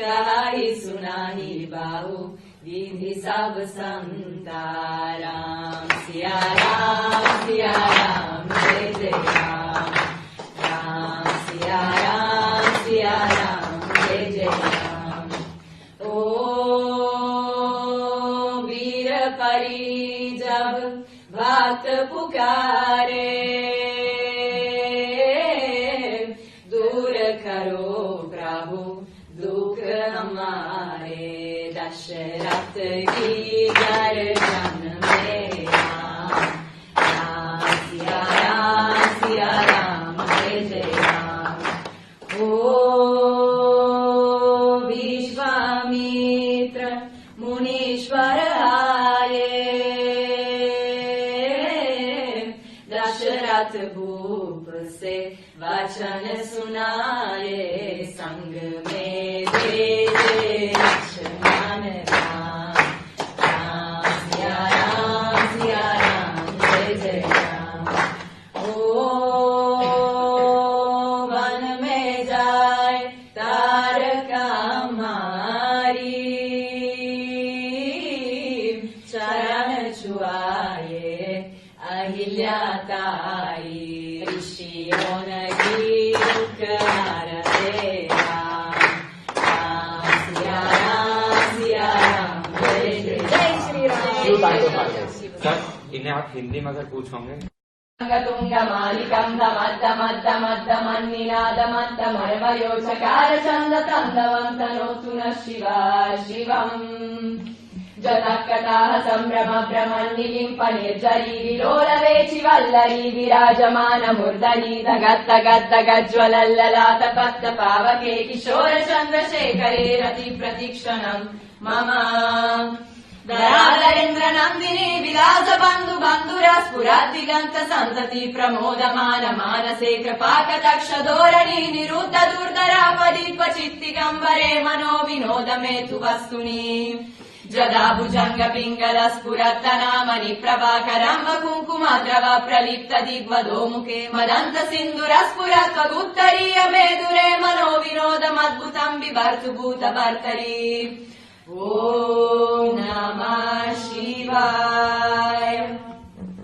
कहाई सुनाही बाहु विधि सब संता। राम सिया राम जय जय राम। राम सिया राम जय जय राम। ओ वीर परी जब भक्त पुकारे, दूर करो प्रभु दुख हमारे। दशरथ की गर्दन में राम सिया राम जय जय राम। ओ विश्वामित्र मुनीश्वर आए, दशरथ भूप से वचन सुनाए। संग में भेजे लक्ष्मण राम। राम सिया राम जय जय राम। ओ वन में जाए तारका मारी, चरण छुआए अहिल्या ताई। ऋषियों ने दुख हरते राम। राम सिया राम जय जय श्री राम। सर इन्हें आप हिंदी में अगर पूछोगे। तुंग मालिकं दमद्दमद्दमद्दमन्निनादमद्दमर्मयो चकार चंद तंदवंतनोतु न शिवा शिवम्। जतकटाः सम्भ्रम भ्रमन्निलिम्प निर्जरी विलोलवेचि वल्लरी विराजमान मूर्धनि धगद्धगद्धगज्ज्वलल्ललाट पद्म पावके किशोर चन्द्रशेखरे रति प्रतीक्षणम् मम। धराधरेन्द्र नन्दिनी विलास बन्धु बन्धुरा स्फुरद्दिगन्त सन्तति प्रमोदमान मानसे कृपाकटाक्ष धोरणी निरुद्ध दुर्धरापदि क्वचित्तिगम्बरे मनो विनोद मे तु वस्तुनि। जदा भुजंग पिंगल स्फुरत्तनामनि प्रभाकरं कुङ्कुमद्रव प्रलिप्त दिग्वधो मुखे मदन्त सिन्धुर स्फुरत्वगुत्तरीय मेदुरे मनो विनोदमद्भुतं बिभर्तु भूतभर्तरि। ॐ नमः शिवाय।